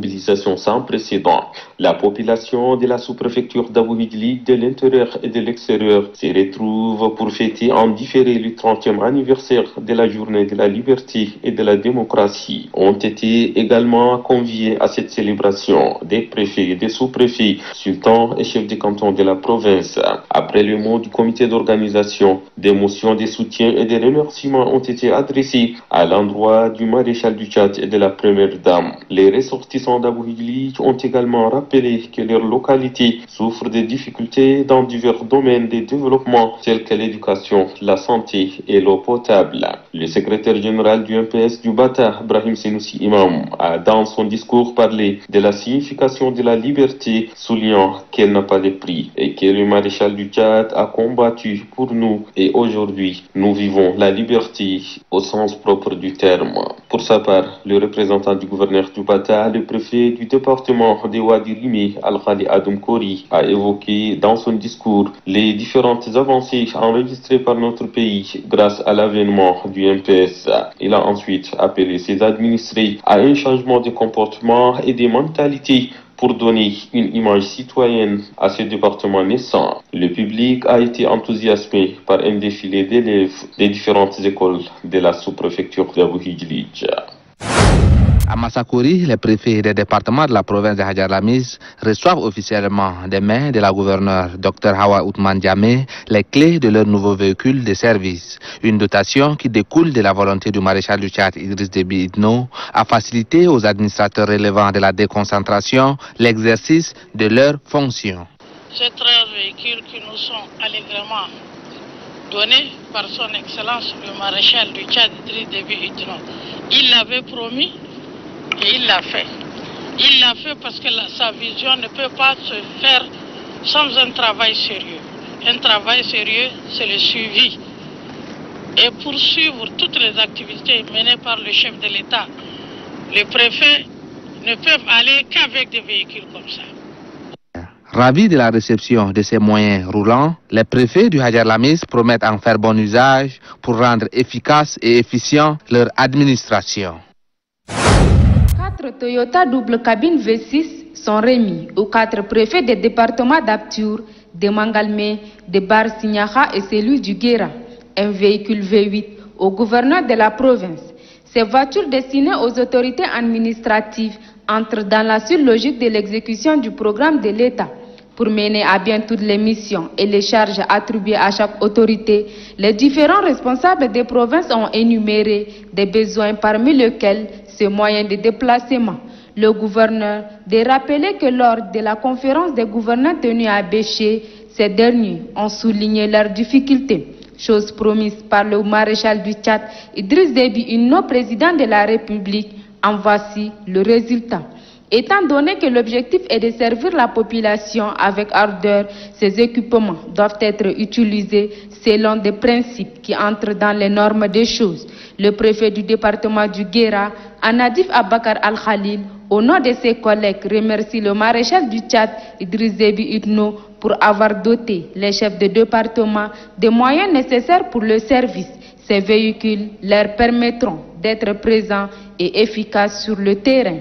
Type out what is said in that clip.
mobilisation sans précédent. La population de la sous-préfecture d'Aboukilid, de l'intérieur et de l'extérieur, se retrouve pour fêter en différé le 30e anniversaire de la journée de la liberté et de la démocratie. Ont été également conviés à cette célébration des préfets, des sous-préfets, sultans et chefs de canton de la province. Après le mot du comité d'organisation, des motions de soutien et des remerciements ont été adressés à l'endroit du maréchal du Tchad et de la première dame. Les ressortissants d'Aboukilid ont également rappelé que leur localité souffre de difficultés dans divers domaines de développement tels que l'éducation, la santé et l'eau potable. Le secrétaire général du MPS du Bata, Brahim Senoussi Imam, a dans son discours parlé de la signification de la liberté, soulignant qu'elle n'a pas de prix et que le maréchal du Tchad a combattu pour nous et aujourd'hui nous vivons la liberté au sens propre du terme. Pour sa part, le représentant du gouverneur du Bata, le préfet du département de Wadi Rimi, Al-Khali Adoum Kori, a évoqué dans son discours les différentes avancées enregistrées par notre pays grâce à l'avènement du MPS. Il a ensuite appelé ses administrés à un changement de comportement et de mentalité pour donner une image citoyenne à ce département naissant. Le public a été enthousiasmé par un défilé d'élèves des différentes écoles de la sous-préfecture d'Aboukilid. À Massakori, les préfets des départements de la province de Hadjar Lamiz reçoivent officiellement des mains de la gouverneure Dr Hawa Ousmane Diamé les clés de leur nouveau véhicule de service. Une dotation qui découle de la volonté du maréchal du Tchad Idriss Déby Itno à faciliter aux administrateurs relevant de la déconcentration l'exercice de leurs fonctions. Ces 13 véhicules qui nous sont allègrement donnés par son Excellence le maréchal du Tchad Idriss Déby Itno, il l'avait promis. Et il l'a fait. Il l'a fait parce que sa vision ne peut pas se faire sans un travail sérieux. Un travail sérieux, c'est le suivi. Et pour suivre toutes les activités menées par le chef de l'État, les préfets ne peuvent aller qu'avec des véhicules comme ça. Ravis de la réception de ces moyens roulants, les préfets du Hadjar Lamiz promettent en faire bon usage pour rendre efficace et efficient leur administration. 4 Toyota double cabine V6 sont remis aux 4 préfets des départements d'Aptur, de Mangalmé, de Bar Signaha et celui du Guéra. Un véhicule V8 au gouverneur de la province. Ces voitures destinées aux autorités administratives entrent dans la suite logique de l'exécution du programme de l'État. Pour mener à bien toutes les missions et les charges attribuées à chaque autorité, les différents responsables des provinces ont énuméré des besoins parmi lesquels ces moyens de déplacement. Le gouverneur de rappeler que lors de la conférence des gouverneurs tenue à Béché, ces derniers ont souligné leurs difficultés. Chose promise par le maréchal du Tchad, Idriss Déby Itno, président de la République. En voici le résultat. Étant donné que l'objectif est de servir la population avec ardeur, ces équipements doivent être utilisés selon des principes qui entrent dans les normes des choses. Le préfet du département du Guéra, Anadif Abakar Al-Khalil, au nom de ses collègues, remercie le maréchal du Tchad, Idriss Déby Itno, pour avoir doté les chefs de département des moyens nécessaires pour le service. Ces véhicules leur permettront d'être présents et efficaces sur le terrain.